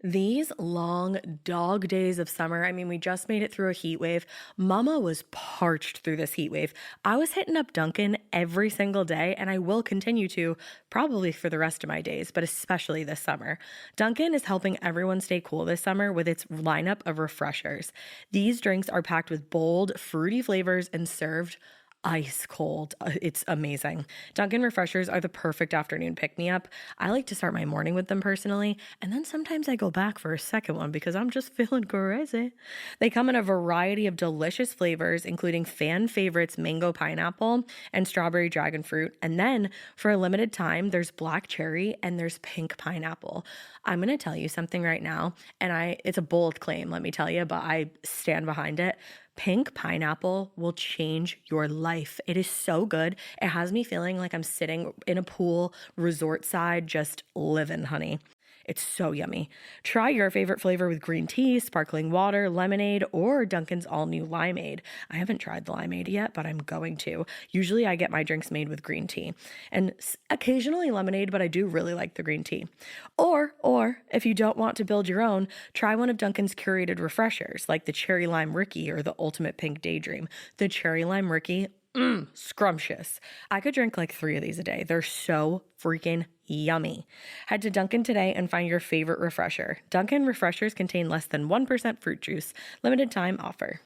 These long dog days of summer, I mean, we just made it through a heat wave. Mama was parched through this heat wave. I was hitting up Dunkin' every single day, and I will continue to probably for the rest of my days, but especially this summer. Dunkin' is helping everyone stay cool this summer with its lineup of refreshers. These drinks are packed with bold, fruity flavors and served ice cold. It's amazing. Dunkin' refreshers are the perfect afternoon pick-me-up. I like to start my morning with them personally, and then sometimes I go back for a second one because I'm just feeling crazy. They come in a variety of delicious flavors, including fan favorites mango pineapple and strawberry dragon fruit. And then for a limited time, there's black cherry and there's pink pineapple. I'm going to tell you something right now, and it's a bold claim, let me tell you, but I stand behind it. Pink pineapple will change your life. It is so good. It has me feeling like I'm sitting in a pool, resort side, just living, honey. It's so yummy. Try your favorite flavor with green tea, sparkling water, lemonade, or Dunkin's all-new limeade. I haven't tried the limeade yet, but I'm going to. Usually I get my drinks made with green tea and occasionally lemonade, but I do really like the green tea. Or if you don't want to build your own, try one of Dunkin's curated refreshers like the Cherry Lime Ricky or the Ultimate Pink Daydream. The Cherry Lime Ricky, scrumptious. I could drink like 3 of these a day. They're so freaking yummy. Head to Dunkin' today and find your favorite refresher. Dunkin' refreshers contain less than 1% fruit juice. Limited time offer.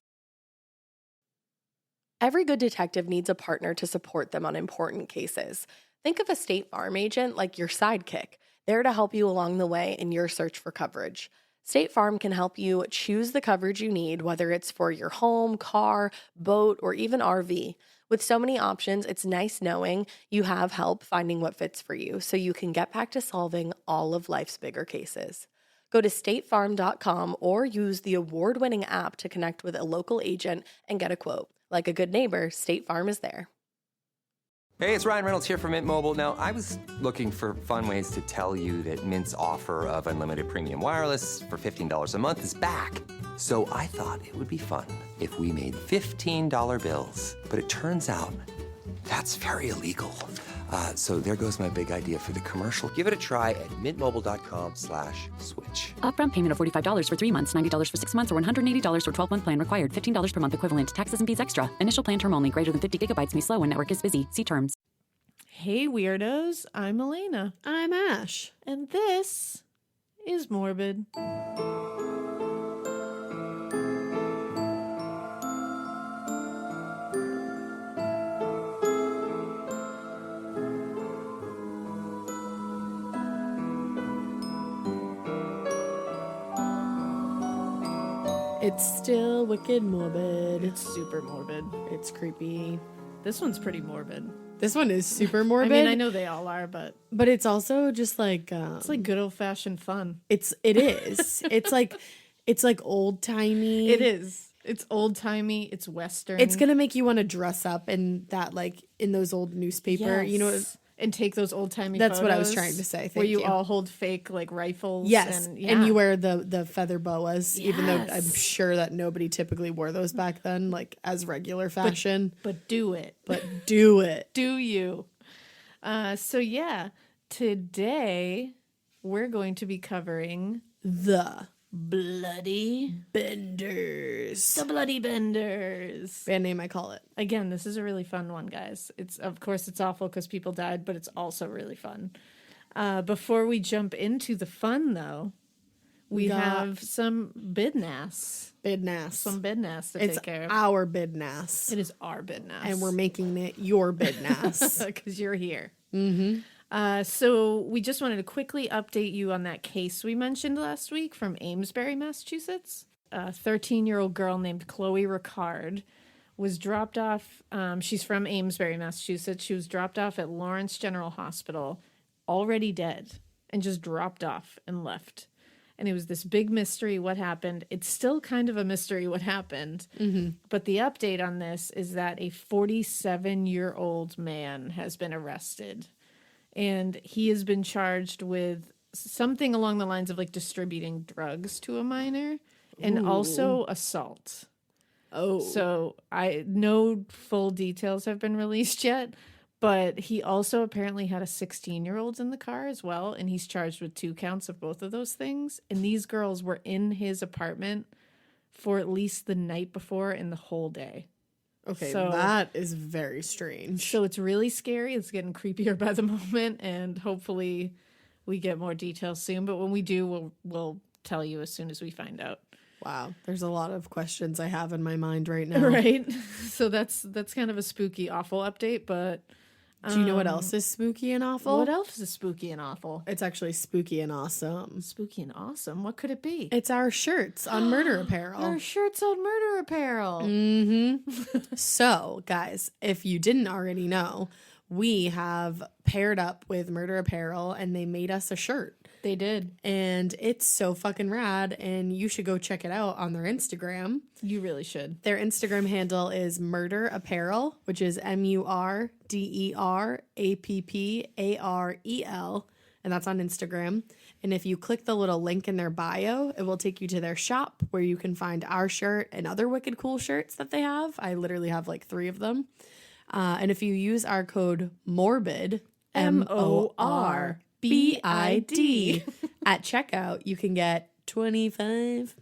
Every good detective needs a partner to support them on important cases. Think of a State Farm agent like your sidekick, there to help you along the way in your search for coverage. State Farm can help you choose the coverage you need, whether it's for your home, car, boat, or even RV. With so many options, it's nice knowing you have help finding what fits for you so you can get back to solving all of life's bigger cases. Go to statefarm.com or use the award-winning app to connect with a local agent and get a quote. Like a good neighbor, State Farm is there. Hey, it's Ryan Reynolds here from Mint Mobile. Now, I was looking for fun ways to tell you that Mint's offer of unlimited premium wireless for $15 a month is back. So I thought it would be fun if we made $15 bills. But it turns out that's very illegal. So there goes my big idea for the commercial. Give it a try at mintmobile.com/switch. Upfront payment of $45 for 3 months, $90 for 6 months, or $180 for 12-month plan required. $15 per month equivalent. Taxes and fees extra. Initial plan term only. Greater than 50 gigabytes may slow when network is busy. See terms. Hey, weirdos. I'm Alaina. I'm Ash. And this is Morbid. It's still wicked morbid. It's super morbid. It's creepy. This one's pretty morbid. This one is super morbid. I mean, I know they all are, but it's also just like it's like good old-fashioned fun. It is. it's like old-timey. It is. It's old-timey. It's Western. It's gonna make you want to dress up in that, like in those old newspaper, yes. you know. And take those old-timey That's photos. what I was trying to say. Thank where you all hold fake, like, rifles. Yes, and you wear the feather boas, yes. even though I'm sure that nobody typically wore those back then, like, as regular fashion. But do it. But do it. Do you. So, yeah, today we're going to be covering The Bloody Benders. The Bloody Benders. Band name, I call it. Again, this is a really fun one, guys. Of course, it's awful because people died, but it's also really fun. Before we jump into the fun, though, we have some bidnass. Some bidnass to take care of. It's our bidnass. It is our bidnass. And we're making it your bidnass. Because you're here. Mm-hmm. So we just wanted to quickly update you on that case we mentioned last week from Amesbury, Massachusetts. A 13-year-old girl named Chloe Ricard was dropped off. She's from Amesbury, Massachusetts. She was dropped off at Lawrence General Hospital, already dead, and just dropped off and left. And it was this big mystery what happened. It's still kind of a mystery what happened. Mm-hmm. But the update on this is that a 47-year-old man has been arrested. And he has been charged with something along the lines of like distributing drugs to a minor and also assault. Oh. So no full details have been released yet, But he also apparently had a 16-year-old in the car as well, and he's charged with 2 counts of both of those things. And these girls were in his apartment for at least the night before and the whole day. Okay, So- that is very strange. So it's really scary. It's getting creepier by the moment, and hopefully we get more details soon. But when we do, we'll tell you as soon as we find out. Wow, there's a lot of questions I have in my mind right now. Right? So that's kind of a spooky, awful update, but... Do you know what else is spooky and awful? What else is spooky and awful? It's actually spooky and awesome. Spooky and awesome? What could it be? It's our shirts on Murder Apparel. Our shirts on Murder Apparel. So, guys, if you didn't already know, we have paired up with Murder Apparel and they made us a shirt. They did. And it's so fucking rad. And you should go check it out on their Instagram. You really should. Their Instagram handle is Murder Apparel, which is MurderApparel. And that's on Instagram. And if you click the little link in their bio, it will take you to their shop where you can find our shirt and other wicked cool shirts that they have. I literally have like 3 of them. And if you use our code MORBID, MORBID, at checkout, you can get 25%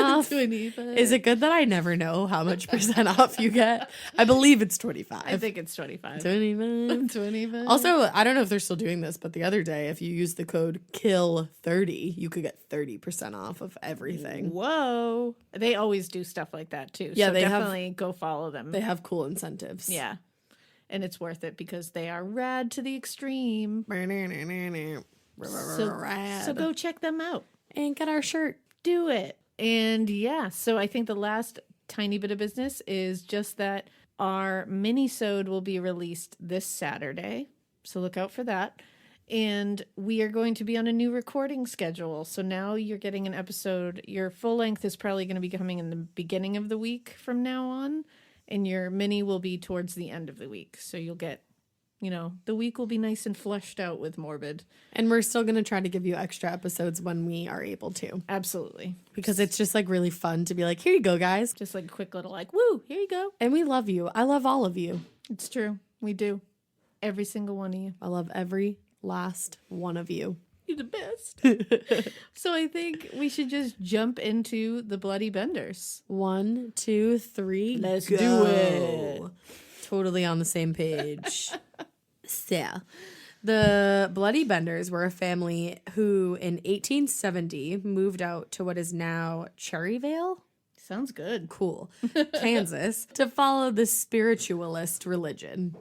off. 25. Is it good that I never know how much percent off you get? I believe it's 25. I think it's 25. 25. 25. Also, I don't know if they're still doing this, but the other day, if you use the code KILL30, you could get 30% off of everything. Whoa. They always do stuff like that too. Yeah, so they have- definitely go follow them. They have cool incentives. Yeah. And it's worth it because they are rad to the extreme. So go check them out. And get our shirt. Do it. And yeah, so I think the last tiny bit of business is just that our mini-sode will be released this Saturday. So look out for that. And we are going to be on a new recording schedule. So now you're getting an episode. Your full length is probably going to be coming in the beginning of the week from now on. And your mini will be towards the end of the week. So you'll get, the week will be nice and fleshed out with Morbid. And we're still going to try to give you extra episodes when we are able to. Absolutely. Because it's just like really fun to be like, here you go, guys. Just like a quick little woo, here you go. And we love you. I love all of you. It's true. We do. Every single one of you. I love every last one of you. You're the best. So I think we should just jump into the Bloody Benders. 1, 2, 3. Let's go. do it. Totally on the same page. So, the Bloody Benders were a family who in 1870 moved out to what is now Cherryvale. Sounds good. Cool. Kansas, to follow the spiritualist religion.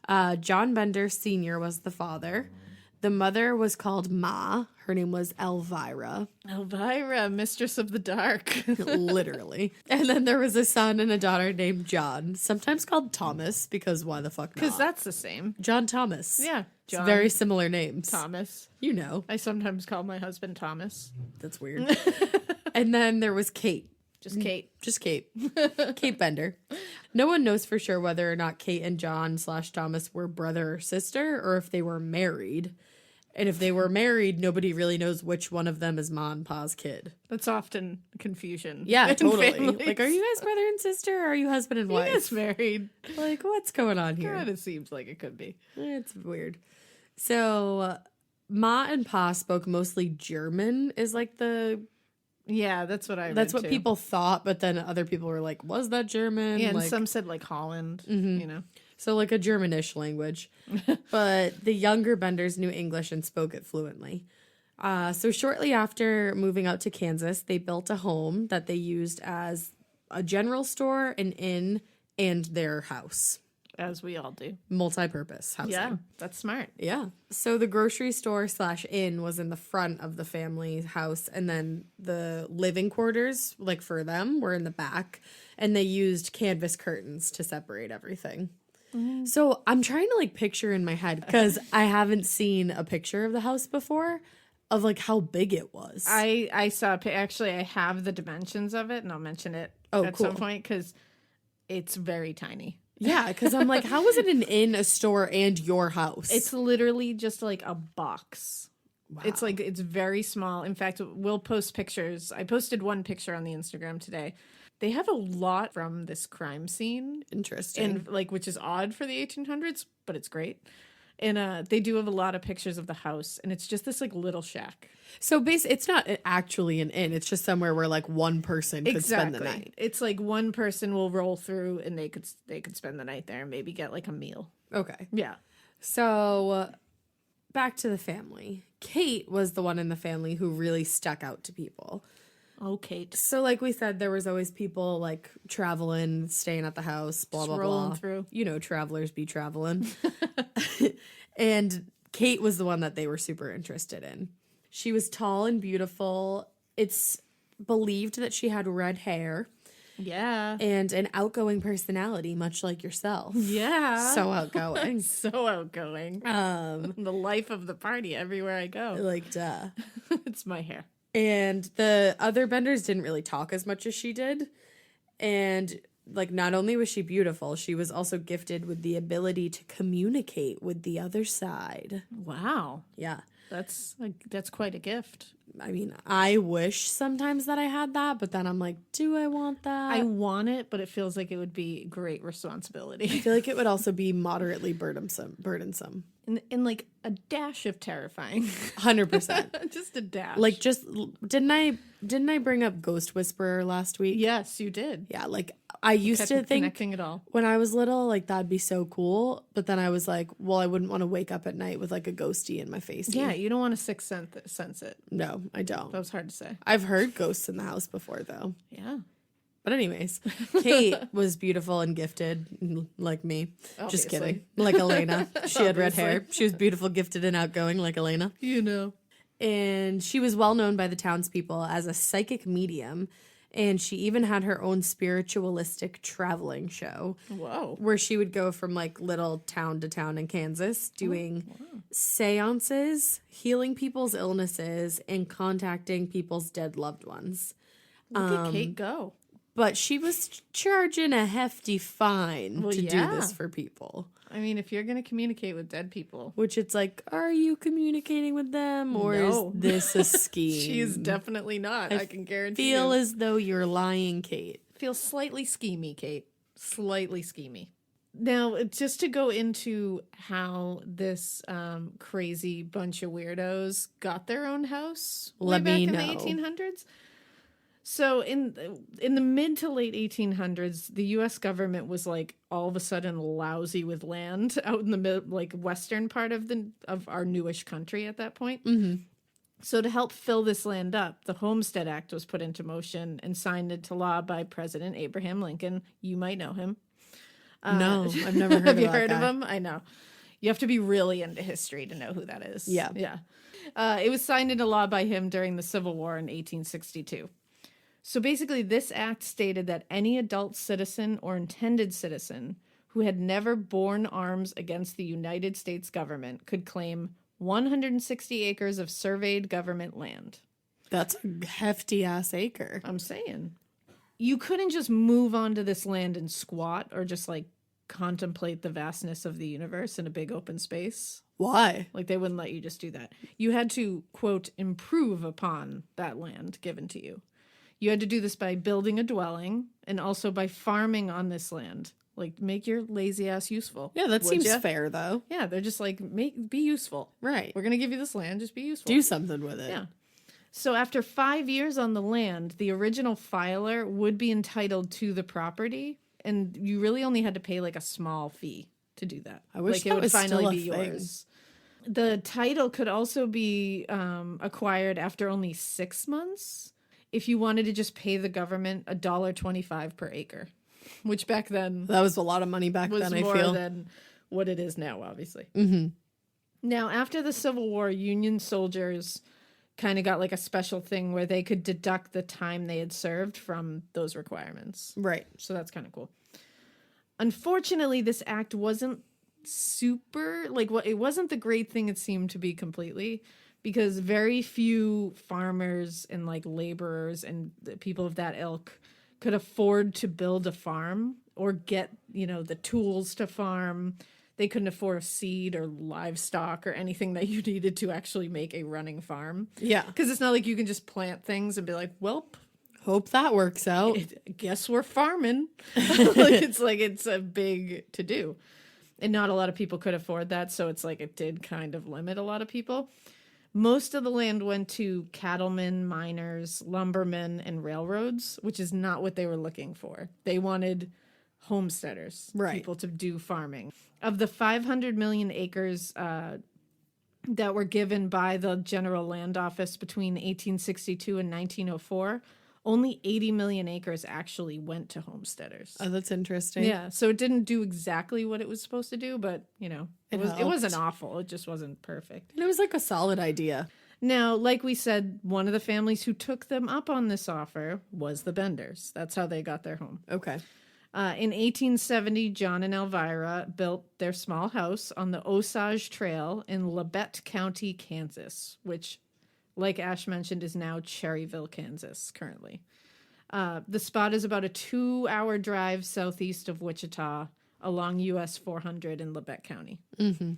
John Bender Sr. was the father. The mother was called Ma. Her name was Elvira. Elvira, Mistress of the Dark. Literally. And then there was a son and a daughter named John, sometimes called Thomas, because why the fuck not? Because that's the same. John Thomas. Yeah. It's John very similar names. Thomas. You know. I sometimes call my husband Thomas. That's weird. And then there was Kate. Just Kate. Just Kate. Kate Bender. No one knows for sure whether or not Kate and John/Thomas were brother or sister, or if they were married. And if they were married, nobody really knows which one of them is Ma and Pa's kid. That's often confusion. Yeah, in totally. families. Like, are you guys brother and sister, or are you husband and wife? Yes, married. Like, what's going on here? Kind of seems like it could be. It's weird. So, Ma and Pa spoke mostly German, is like the... Yeah, that's what I That's read what too. people thought, but then other people were like, was that German? Yeah, and like, some said like Holland, you know. So like a Germanish language. But the younger Benders knew English and spoke it fluently. So shortly after moving out to Kansas, they built a home that they used as a general store, an inn, and their house. As we all do. Multi-purpose housing. Yeah, that's smart. Yeah. So the grocery store/inn was in the front of the family house, and then the living quarters, like for them, were in the back, and they used canvas curtains to separate everything. So I'm trying to like picture in my head, because I haven't seen a picture of the house before, of like how big it was. I saw actually I have the dimensions of it, and I'll mention it at cool. some point because it's very tiny. Yeah, because I'm like, how is it an inn, a store, and your house? It's literally just like a box. Wow. It's like, it's very small. In fact, we'll post pictures. I posted one picture on the Instagram today. They have a lot from this crime scene, Interesting. and like, which is odd for the 1800s, but it's great. And they do have a lot of pictures of the house, and it's just this like little shack. So it's not actually an inn. It's just somewhere where like one person could spend the night. It's like one person will roll through, and they could spend the night there and maybe get like a meal. Okay. Yeah. So back to the family. Kate was the one in the family who really stuck out to people. Oh, Kate. So like we said, there was always people like traveling, staying at the house, blah, blah, rolling blah. through. You know, travelers be traveling. And Kate was the one that they were super interested in. She was tall and beautiful. It's believed that she had red hair. Yeah. And an outgoing personality, much like yourself. Yeah. So outgoing. So outgoing. The life of the party everywhere I go. Like, duh. It's my hair. And the other benders didn't really talk as much as she did. And like, not only was she beautiful, she was also gifted with the ability to communicate with the other side. Wow. Yeah. That's quite a gift. I mean, I wish sometimes that I had that, but then I'm like, do I want that? I want it, but it feels like it would be great responsibility. I feel like it would also be moderately burdensome. And like a dash of terrifying. 100%. Just a dash. Like, just didn't I bring up Ghost Whisperer last week? yes, you did. Yeah, like I used to think Connecting it all. when I was little, like that'd be so cool. But then I was like, well, I wouldn't want to wake up at night with like a ghosty in my face. Yeah, you don't want to sixth sense it. No, I don't. That was hard to say. I've heard ghosts in the house before though. Yeah. But anyways, Kate was beautiful and gifted, like me. Just Obviously. kidding. Like Alaina. She had red hair. Obviously. She was beautiful, gifted, and outgoing like Alaina. You know. And she was well known by the townspeople as a psychic medium. And she even had her own spiritualistic traveling show. Whoa. Where she would go from like little town to town in Kansas doing seances, healing people's illnesses, and contacting people's dead loved ones. Look at Kate go. But she was charging a hefty fine Well, to yeah. do this for people. I mean, if you're going to communicate with dead people. Which it's like, are you communicating with them or No. is this a scheme? She is definitely not. I can guarantee Feel you. as though you're lying, Kate. Feels slightly schemy, Kate. Slightly schemy. Now, just to go into how this crazy bunch of weirdos got their own house Let way me back know. in the 1800s. So in the mid to late 1800s, the U.S. government was like all of a sudden lousy with land out in the like western part of our newish country at that point. Mm-hmm. So to help fill this land up, the Homestead Act was put into motion and signed into law by President Abraham Lincoln. You might know him. No, I've never heard of Have you that heard of guy. him? I know. You have to be really into history to know who that is. Yeah. Yeah. It was signed into law by him during the Civil War in 1862. So basically, this act stated that any adult citizen or intended citizen who had never borne arms against the United States government could claim 160 acres of surveyed government land. That's a hefty ass acre. I'm saying. You couldn't just move onto this land and squat or just like contemplate the vastness of the universe in a big open space. Why? Like they wouldn't let you just do that. You had to, quote, improve upon that land given to you. You had to do this by building a dwelling and also by farming on this land. Like, make your lazy ass useful. Yeah, that Would seems ya? fair though. Yeah, they're just like, be useful. Right. We're going to give you this land, just be useful. Do something with it. Yeah. So after 5 years on the land, the original filer would be entitled to the property, and you really only had to pay like a small fee to do that. I wish like that it would was finally still a be thing. yours. The title could also be acquired after only 6 months if you wanted to just pay the government $1.25 per acre, which back then That was a lot of money back was then, I more feel. than what it is now, obviously. Mm-hmm. Now, after the Civil War, Union soldiers kind of got like a special thing where they could deduct the time they had served from those requirements. Right. So that's kind of cool. Unfortunately, this act wasn't super, like, what it wasn't the great thing it seemed to be completely, because very few farmers and like laborers and the people of that ilk could afford to build a farm or get, the tools to farm. They couldn't afford seed or livestock or anything that you needed to actually make a running farm. Yeah. Because it's not like you can just plant things and be like, welp, Hope that works out. guess we're farming. It's a big to do. And not a lot of people could afford that, so it's like it did kind of limit a lot of people. Most of the land went to cattlemen, miners, lumbermen, and railroads, which is not what they were looking for. They wanted homesteaders, people to do farming. Of the 500 million acres that were given by the General Land Office between 1862 and 1904, only 80 million acres actually went to homesteaders. Oh, that's interesting. Yeah, so it didn't do exactly what it was supposed to do, but, you know, it wasn't awful. It just wasn't perfect. And it was like a solid idea. Now, like we said, one of the families who took them up on this offer was the Benders. That's how they got their home. Okay. In 1870, John and Elvira built their small house on the Osage Trail in Labette County, Kansas, which, like Ash mentioned, is now Cherryville, Kansas, currently. The spot is about a 2-hour drive southeast of Wichita along US 400 in Labette County. Mm-hmm.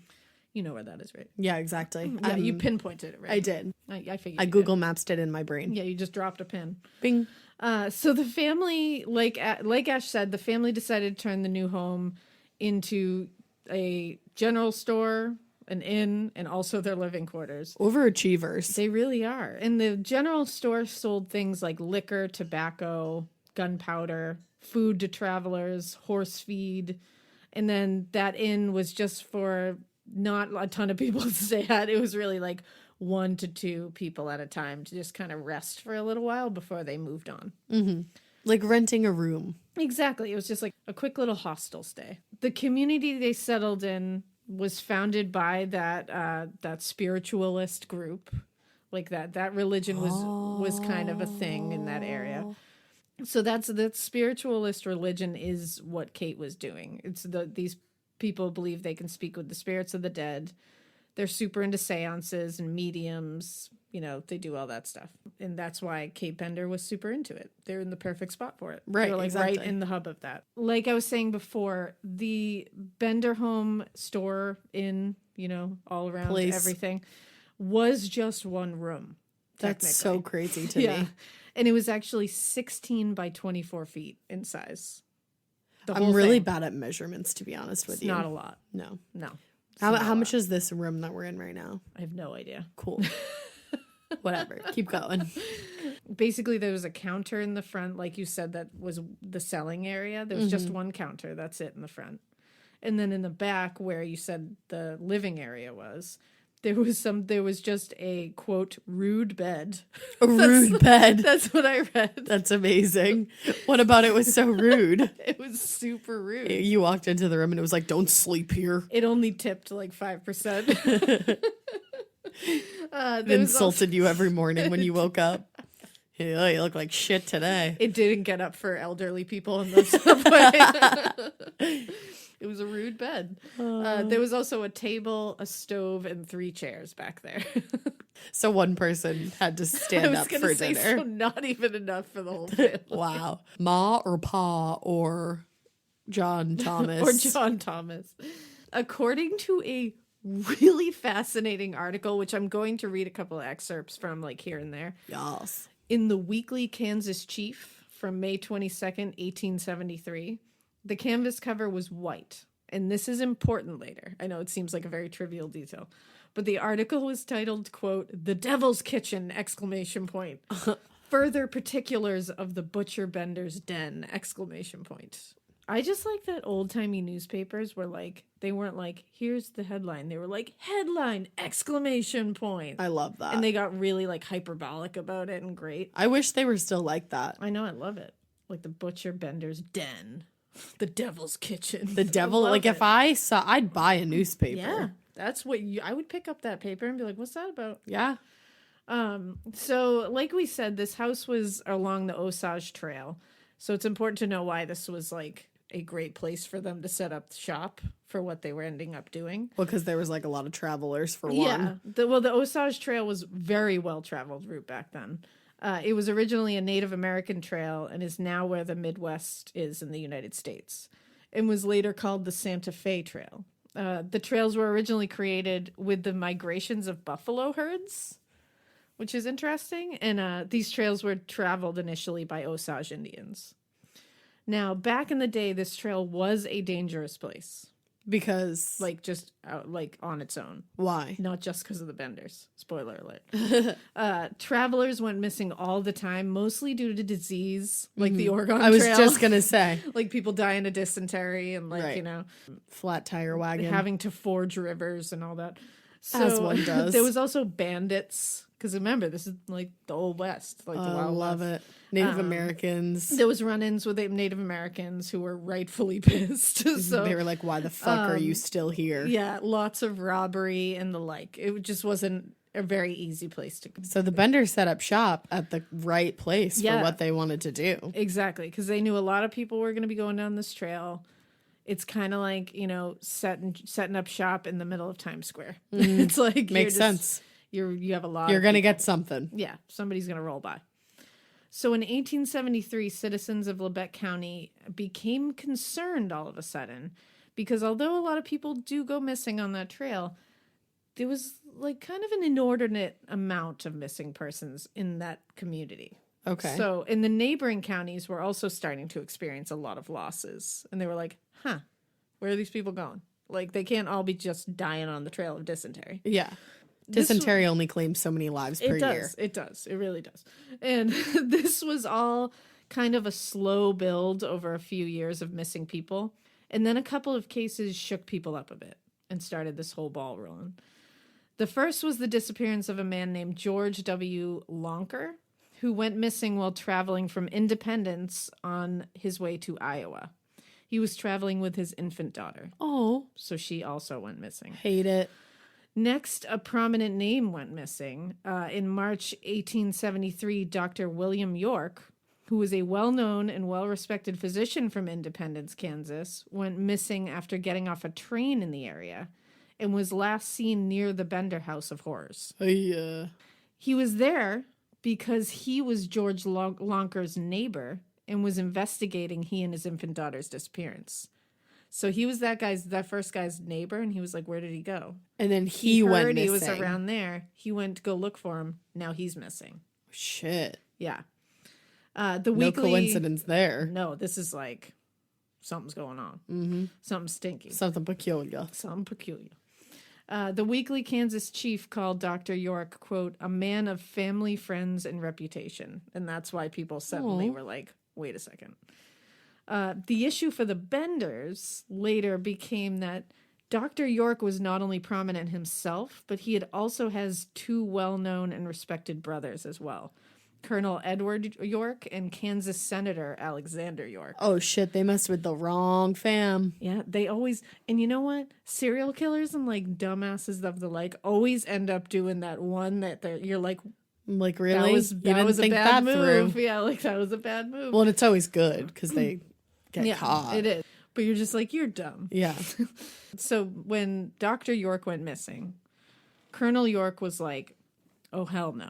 You know where that is, right? Yeah, exactly. Yeah, you pinpointed it, right? I did. I figured. I Google Maps it in my brain. Yeah, you just dropped a pin. Bing. So the family, like Ash said, the family decided to turn the new home into a general store, an inn, and also their living quarters. Overachievers. They really are. And the general store sold things like liquor, tobacco, gunpowder, food to travelers, horse feed. And then that inn was just for not a ton of people to stay at. It was really like 1 to 2 people at a time to just kind of rest for a little while before they moved on. Mm-hmm. Like renting a room. Exactly. It was just like a quick little hostel stay. The community they settled in was founded by that spiritualist group. Like that religion was kind of a thing in that area. So that spiritualist religion is what Kate was doing. It's these people believe they can speak with the spirits of the dead. They're super into seances and mediums. You know, they do all that stuff. And that's why Kate Bender was super into it. They're in the perfect spot for it. Right, They're like exactly. right in the hub of that. Like I was saying before, the Bender home store in, you know, all around Place. everything was just one room. That's so crazy to me. And it was actually 16 by 24 feet in size. I'm really bad at measurements, to be honest with It's you. not a lot. No. No. How much is this room that we're in right now? I have no idea. Cool. Whatever. Keep going. Basically, there was a counter in the front, like you said, that was the selling area. There was just one counter. That's it in the front. And then in the back, where you said the living area was, there was just a, quote, rude bed. A rude bed. That's what I read. That's amazing. What about it was so rude? It was super rude. You walked into the room and it was like, don't sleep here. It only tipped like 5%. It insulted you every morning when you woke up. Yeah, you look like shit today. It didn't get up for elderly people in the subway. It was a rude bed. There was also a table, a stove, and 3 chairs back there. So one person had to stand up for dinner. So not even enough for the whole family. Wow. Ma or Pa or John Thomas. Or John Thomas. According to a really fascinating article, which I'm going to read a couple of excerpts from, like here and there. Yes. In the Weekly Kansas Chief from May 22nd, 1873, the canvas cover was white. And this is important later. I know it seems like a very trivial detail. But the article was titled, quote, "The Devil's Kitchen!" exclamation point. Further particulars of the Butcher Bender's Den! Exclamation point. I just like that old-timey newspapers were like, they weren't like, here's the headline. They were like, headline! Exclamation point. I love that. And they got really like hyperbolic about it and great. I wish they were still like that. I know, I love it. Like the Butcher Bender's Den. The Devil's Kitchen. The devil, like if I saw, I'd buy a newspaper. Yeah, that's what I would pick up that paper and be like, what's that about? Yeah. So like we said, this house was along the Osage Trail. So it's important to know why this was like a great place for them to set up shop for what they were ending up doing. Well, because there was like a lot of travelers for one. Yeah. The Osage Trail was very well-traveled route back then. It was originally a Native American trail and is now where the Midwest is in the United States, and was later called the Santa Fe Trail. The trails were originally created with the migrations of buffalo herds, which is interesting, and these trails were traveled initially by Osage Indians. Now, back in the day, this trail was a dangerous place. Because like just like on its own. why? Not just because of the benders. Spoiler alert. Travelers went missing all the time, mostly due to disease, like the Oregon I was Trail. just gonna say like people dying of dysentery and like, Right. you know, flat tire wagon. having to forge rivers and all that. So, As one does. There was also bandits. Because remember, this is like the Old West, like the I Wild love West. it. Native Americans. There was run-ins with the Native Americans who were rightfully pissed. So They were like, "Why the fuck are you still here?" yeah, lots of robbery and the like. It just wasn't a very easy place to go. So the Benders set up shop at the right place Yeah. for what they wanted to do. Exactly, because they knew a lot of people were going to be going down this trail. It's kind of like, you know, setting up shop in the middle of Times Square. It's like Makes sense. You have a lot. You're of gonna people. get something. Yeah, somebody's going to roll by. So in 1873, citizens of Lebec County became concerned all of a sudden because although a lot of people do go missing on that trail, there was like kind of an inordinate amount of missing persons in that community. Okay. So in the neighboring counties, we're also starting to experience a lot of losses. And they were like, where are these people going? Like, they can't all be just dying on the trail of dysentery. Yeah. Dysentery only claims so many lives per year. It does. It really does. And this was all kind of a slow build over a few years of missing people. And then a couple of cases shook people up a bit and started this whole ball rolling. The first was the disappearance of a man named George W. Lonker, who went missing while traveling from Independence on his way to Iowa. He was traveling with his infant daughter, Oh, so she also went missing. hate it. Next, a prominent name went missing. In March 1873, Dr. William York, who was a well-known and well-respected physician from Independence, Kansas, went missing after getting off a train in the area and was last seen near the Bender House of Horrors. Yeah. He was there because he was George Lonker's neighbor and was investigating he and his infant daughter's disappearance. So he was that first guy's neighbor, and he was like, where did he go? And then he went heard missing. he was around there. He went to go look for him. Now he's missing. Shit. Yeah. No coincidence there. No, this is like something's going on. Mm-hmm. Something stinky. Something peculiar. Something peculiar. The Weekly Kansas chief called Dr. York, quote, a man of family, friends, and reputation. And that's why people suddenly were like, wait a second. The issue for the Benders later became that Dr. York was not only prominent himself, but he had also has two well-known and respected brothers as well. Colonel Edward York and Kansas Senator Alexander York. Oh shit, they messed with the wrong fam. Yeah, they always, and you know what? Serial killers and like dumbasses of the like always end up doing that one that you're like, Like, really? that was a bad move. Yeah, like that was a bad move. Well, and it's always good because they get yeah, caught. it is. But you're just like, you're dumb. Yeah. So when Dr. York went missing, Colonel York was like, oh, hell no.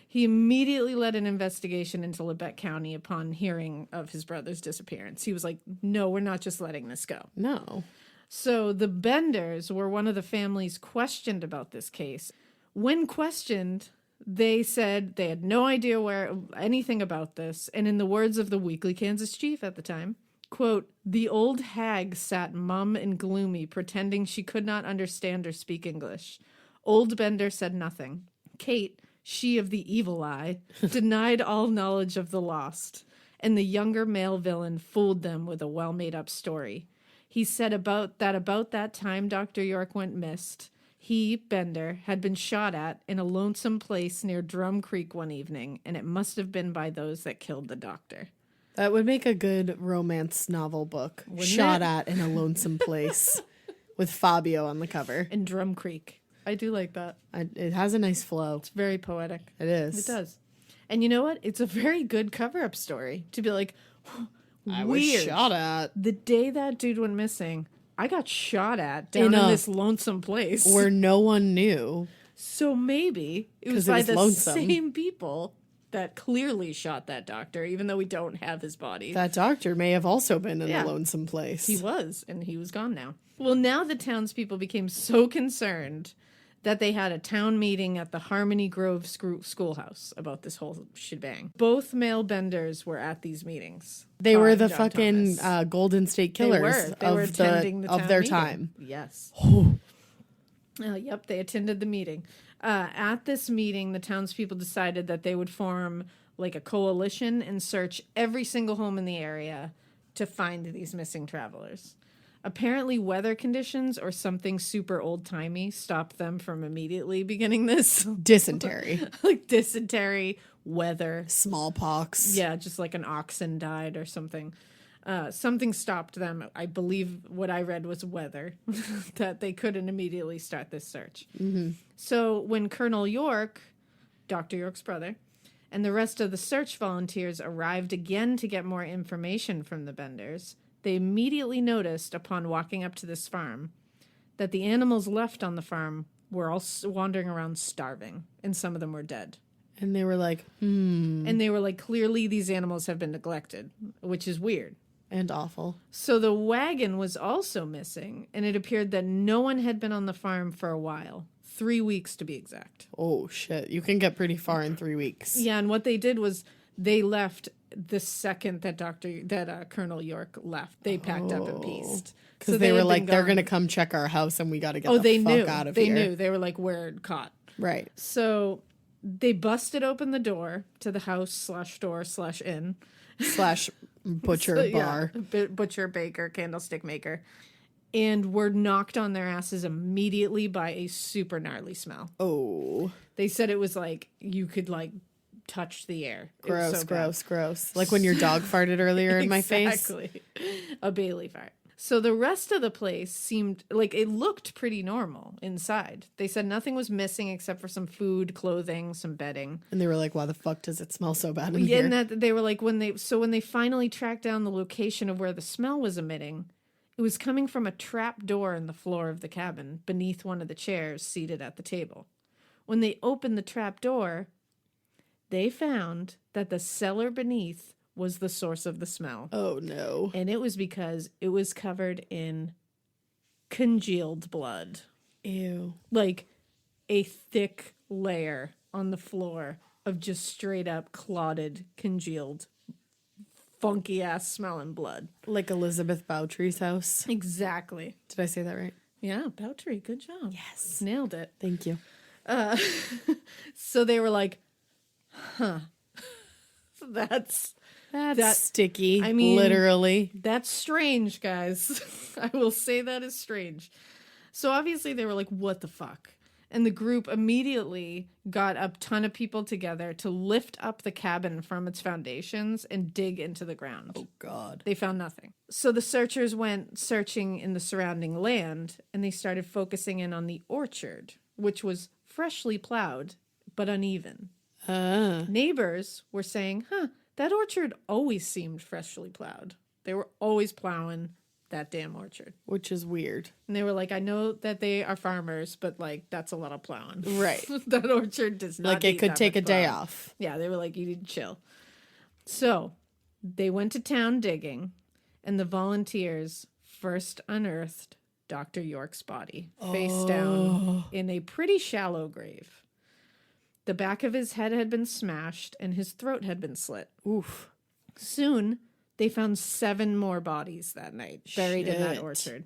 He immediately led an investigation into Lebec County upon hearing of his brother's disappearance. He was like, no, we're not just letting this go. No. So the Benders were one of the families questioned about this case. When questioned, they said they had no idea anything about this. And in the words of the Weekly Kansas chief at the time, quote, the old hag sat mum and gloomy, pretending she could not understand or speak English. Old Bender said nothing. Kate, she of the evil eye, denied all knowledge of the lost, and the younger male villain fooled them with a well-made-up story. He said about that time Dr. York went missed, he, Bender, had been shot at in a lonesome place near Drum Creek one evening, and it must have been by those that killed the doctor. That would make a good romance novel book. Wouldn't Shot it? at in a lonesome place with Fabio on the cover. In Drum Creek. I do like that. It has a nice flow. It's very poetic. It is. It does. And you know what? It's a very good cover-up story to be like, I was weird. shot at. The day that dude went missing, I got shot at down in this lonesome place. Where no one knew. So maybe it was 'Cause it by was the lonesome. same people that clearly shot that doctor, even though we don't have his body. That doctor may have also been in Yeah. a lonesome place. He was, and he was gone now. Well, now the townspeople became so concerned that they had a town meeting at the Harmony Grove schoolhouse about this whole shebang. Both male benders were at these meetings. They were Todd the and John fucking Thomas. Gordon State Killers They were attending the of town their meeting. time. Yes. Yep, they attended the meeting. At this meeting, the townspeople decided that they would form like a coalition and search every single home in the area to find these missing travelers. Apparently, weather conditions or something super old-timey stopped them from immediately beginning this. Dysentery. Like dysentery, weather. Smallpox. Yeah, just like an oxen died or something. Something stopped them. I believe what I read was weather, that they couldn't immediately start this search. Mm-hmm. So when Colonel York, Dr. York's brother, and the rest of the search volunteers arrived again to get more information from the Benders, they immediately noticed upon walking up to this farm that the animals left on the farm were all wandering around starving, and some of them were dead. And they were like, And they were like, clearly these animals have been neglected, which is weird. And awful. So the wagon was also missing, and it appeared that no one had been on the farm for a while. 3 weeks to be exact. Oh, shit. You can get pretty far in 3 weeks. Yeah, and what they did was they left the second that Colonel York left. They packed up and pieced. Because So they were had like, been they're gone- going to come check our house and we got to get they fuck knew. out of They here. knew. They were like, we're caught. Right. So they busted open the door to the house/store/inn. / butcher bar. Butcher, baker, candlestick maker. And were knocked on their asses immediately by a super gnarly smell. Oh. They said it was like you could like touch the air. It was Gross, so gross, gross. Like when your dog farted earlier in my face. Exactly. A Bailey fart. So the rest of the place seemed like it looked pretty normal inside. They said nothing was missing except for some food, clothing, some bedding. And they were like, why the fuck does it smell so bad in Yeah, here? and that they were like when they finally tracked down the location of where the smell was emitting, it was coming from a trap door in the floor of the cabin beneath one of the chairs seated at the table. When they opened the trap door, they found that the cellar beneath was the source of the smell. Oh, no. And it was because it was covered in congealed blood. Ew. Like a thick layer on the floor of just straight up clotted, congealed, funky ass smelling blood. Like Elizabeth Bowtry's house. Exactly. Did I say that right? Yeah, Bowtry, good job. Yes. Nailed it. Thank you. So they were like, huh. That's sticky. I mean, literally. That's strange, guys. I will say that is strange. So obviously they were like, what the fuck? And the group immediately got a ton of people together to lift up the cabin from its foundations and dig into the ground. Oh, God. They found nothing. So the searchers went searching in the surrounding land, and they started focusing in on the orchard, which was freshly plowed, but uneven. Neighbors were saying, that orchard always seemed freshly plowed. They were always plowing that damn orchard. Which is weird. And they were like, I know that they are farmers, but like, that's a lot of plowing. Right. That orchard does not Like it need could that take a much day plowing. off. Yeah, they were like, you need to chill. So they went to town digging, and the volunteers first unearthed Dr. York's body face down in a pretty shallow grave. The back of his head had been smashed, and his throat had been slit. Oof. Soon, they found 7 more bodies that night buried in that Shit. orchard,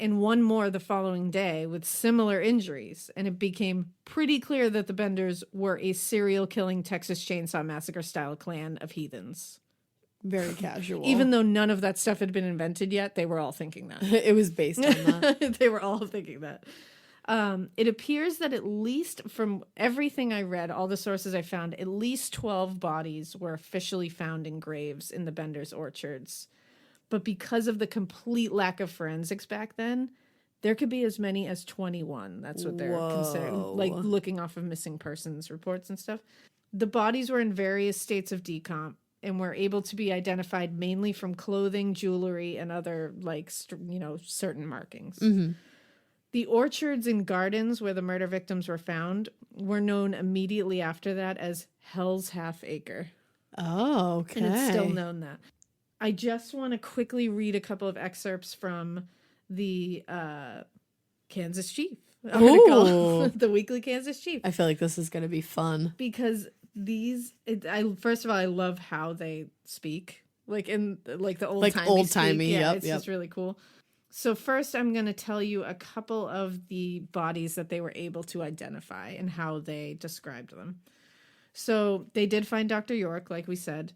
and 1 more the following day with similar injuries. And it became pretty clear that the Benders were a serial killing Texas Chainsaw Massacre style clan of heathens. Very casual. Even though none of that stuff had been invented yet, they were all thinking that. it was based on that. They were all thinking that. It appears that at least from everything I read, all the sources I found, at least 12 bodies were officially found in graves in the Benders' orchards. But because of the complete lack of forensics back then, there could be as many as 21. That's what they're considering, like looking off of missing persons reports and stuff. The bodies were in various states of decomp and were able to be identified mainly from clothing, jewelry, and other, like, certain markings. Mm-hmm. The orchards and gardens where the murder victims were found were known immediately after that as Hell's Half Acre. Oh, okay. And it's still known that. I just want to quickly read a couple of excerpts from the Kansas Chief. article. Ooh. The Weekly Kansas Chief. I feel like this is going to be fun. Because first of all, I love how they speak. Like in like the old-timey speak. Yeah, it's just really cool. So first, I'm going to tell you a couple of the bodies that they were able to identify and how they described them. So they did find Dr. York, like we said.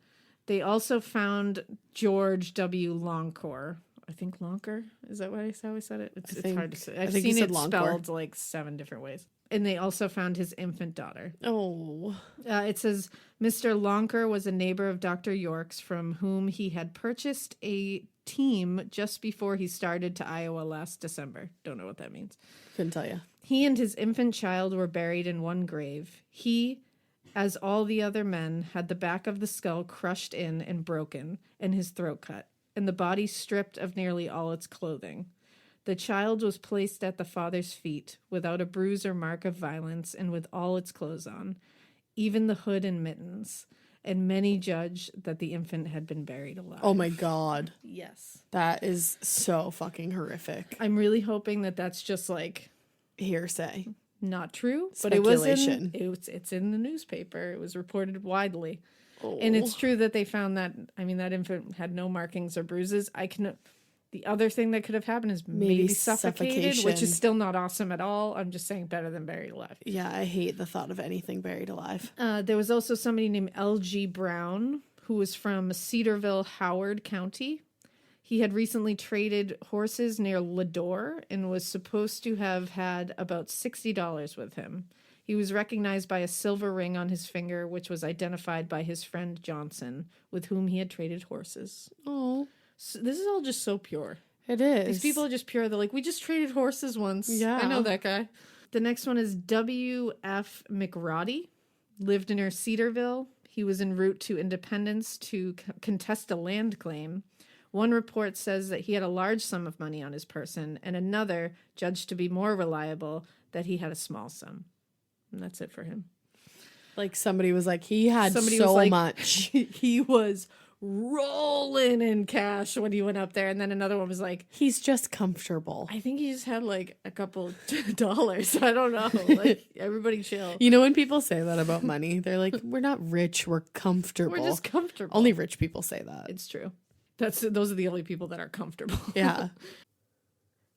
They also found George W. Longcore. I think Lonker. Is that how I said it? It's hard to say. I've seen it spelled like 7 different ways. And they also found his infant daughter. Oh. It says, Mr. Lonker was a neighbor of Dr. York's from whom he had purchased a team just before he started to Iowa last December. Don't know what that means. Couldn't tell you. He and his infant child were buried in one grave. He, as all the other men, had the back of the skull crushed in and broken, and his throat cut, and the body stripped of nearly all its clothing. The child was placed at the father's feet, without a bruise or mark of violence, and with all its clothes on, even the hood and mittens. And many judge that the infant had been buried alive. Oh my God. Yes. That is so fucking horrific. I'm really hoping that that's just like Hearsay. not true, Speculation. but it's in the newspaper. It was reported widely. Oh. And it's true that they found that, I mean, that infant had no markings or bruises. The other thing that could have happened is maybe suffocated, which is still not awesome at all. I'm just saying better than buried alive. Yeah, I hate the thought of anything buried alive. There was also somebody named L.G. Brown, who was from Cedarville, Howard County. He had recently traded horses near Ladore and was supposed to have had about $60 with him. He was recognized by a silver ring on his finger, which was identified by his friend Johnson, with whom he had traded horses. Oh. So this is all just so pure. It is. These people are just pure. They're like, we just traded horses once. Yeah. I know that guy. The next one is W.F. McRoddy. Lived near Cedarville. He was en route to Independence to contest a land claim. One report says that he had a large sum of money on his person, and another, judged to be more reliable, that he had a small sum. And that's it for him. Like somebody was like, he had Somebody so was like, much. He was rolling in cash when he went up there. And then another one was like, He's just comfortable. I think he just had like a couple dollars. I don't know. Like, everybody chill. You know when people say that about money, they're like, we're not rich, we're comfortable. We're just comfortable. Only rich people say that. It's true. Those are the only people that are comfortable. Yeah.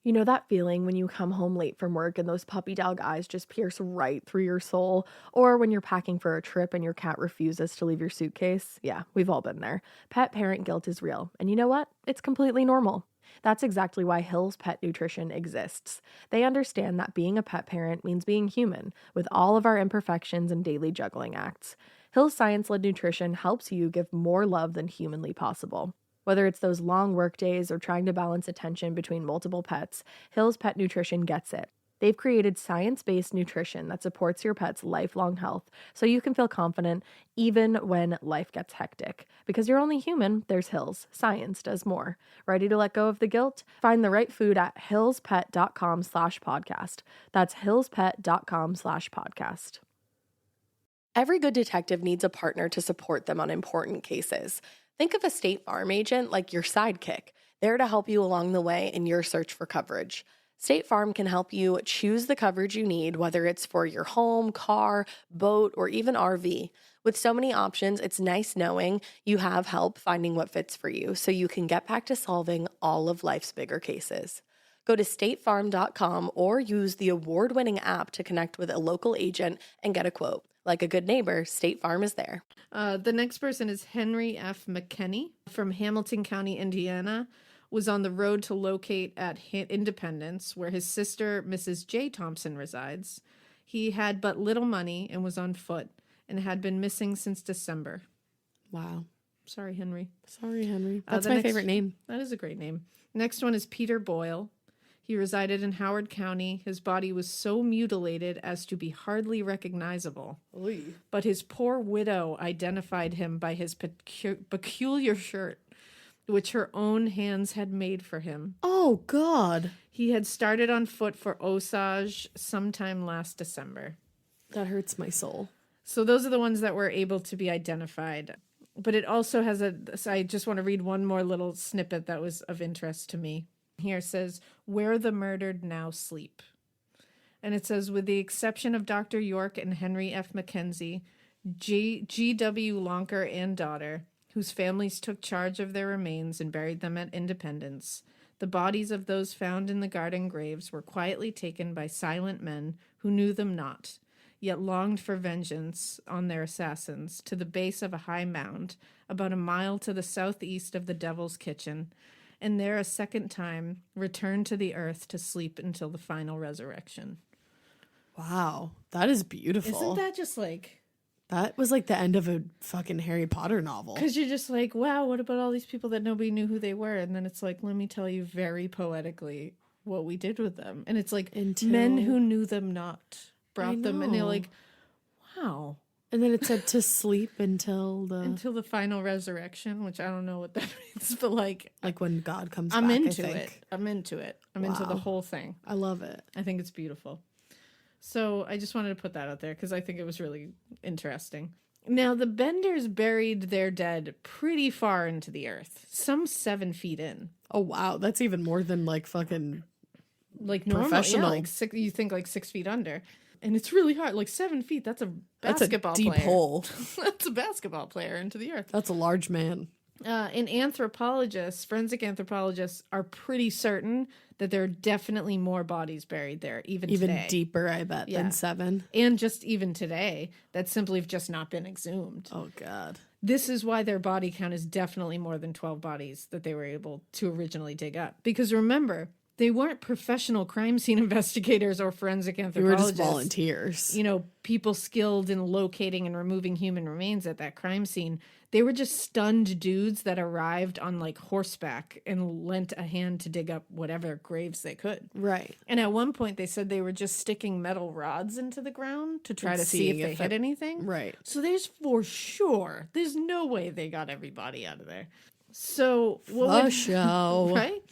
You know that feeling when you come home late from work and those puppy dog eyes just pierce right through your soul? Or when you're packing for a trip and your cat refuses to leave your suitcase? Yeah, we've all been there. Pet parent guilt is real. And you know what? It's completely normal. That's exactly why Hill's Pet Nutrition exists. They understand that being a pet parent means being human, with all of our imperfections and daily juggling acts. Hill's science-led nutrition helps you give more love than humanly possible. Whether it's those long work days or trying to balance attention between multiple pets, Hill's Pet Nutrition gets it. They've created science-based nutrition that supports your pet's lifelong health, so you can feel confident even when life gets hectic. Because you're only human, there's Hill's. Science does more. Ready to let go of the guilt? Find the right food at hillspet.com/podcast. That's hillspet.com/podcast. Every good detective needs a partner to support them on important cases. Think of a State Farm agent like your sidekick, there to help you along the way in your search for coverage. State Farm can help you choose the coverage you need, whether it's for your home, car, boat, or even RV. With so many options, it's nice knowing you have help finding what fits for you so you can get back to solving all of life's bigger cases. Go to statefarm.com or use the award-winning app to connect with a local agent and get a quote. Like a good neighbor, State Farm is there. The next person is Henry F. McKinney from Hamilton County, Indiana, was on the road to locate at Independence, where his sister, Mrs. J. Thompson, resides. He had but little money and was on foot and had been missing since December. Wow. Sorry, Henry. Sorry, Henry. That's my favorite name. That is a great name. Next one is Peter Boyle. He resided in Howard County. His body was so mutilated as to be hardly recognizable. Oy. But his poor widow identified him by his peculiar shirt, which her own hands had made for him. Oh, God. He had started on foot for Osage sometime last December. That hurts my soul. So those are the ones that were able to be identified. But it also has so I just want to read one more little snippet that was of interest to me. Here it says, where the murdered now sleep. And it says, with the exception of Dr. York and Henry F. Mackenzie, G.W. Lonker and daughter, whose families took charge of their remains and buried them at Independence, the bodies of those found in the garden graves were quietly taken by silent men who knew them not, yet longed for vengeance on their assassins, to the base of a high mound, about a mile to the southeast of the Devil's Kitchen, and there a second time returned to the earth to sleep until the final resurrection. Wow, that is beautiful. Isn't that just like... That was like the end of a fucking Harry Potter novel. Because you're just like, wow, what about all these people that nobody knew who they were? And then it's like, let me tell you very poetically what we did with them. And it's like, men who knew them not brought them. And they're like, wow. And then it said to sleep until the final resurrection, which I don't know what that means, but like when God comes I'm back, into I think. it. I'm into it. I'm into the whole thing. I love it. I think it's beautiful. So I just wanted to put that out there because I think it was really interesting. Now, the Benders buried their dead pretty far into the earth, some 7 feet in. Oh, wow. That's even more than like fucking like normal, professional. Yeah, like you think like 6 feet under. And it's really hard. Like 7 feet, that's a basketball deep player. hole. That's a basketball player into the earth. That's a large man. And forensic anthropologists are pretty certain that there are definitely more bodies buried there, even today. Deeper, I bet, than 7. And just even today, that simply have just not been exhumed. Oh, God. This is why their body count is definitely more than 12 bodies that they were able to originally dig up. Because remember, they weren't professional crime scene investigators or forensic anthropologists. They were just volunteers. You know, people skilled in locating and removing human remains at that crime scene. They were just stunned dudes that arrived on like horseback and lent a hand to dig up whatever graves they could. Right. And at one point they said they were just sticking metal rods into the ground to try to see if they hit anything. Right. So there's there's no way they got everybody out of there. So show. Right?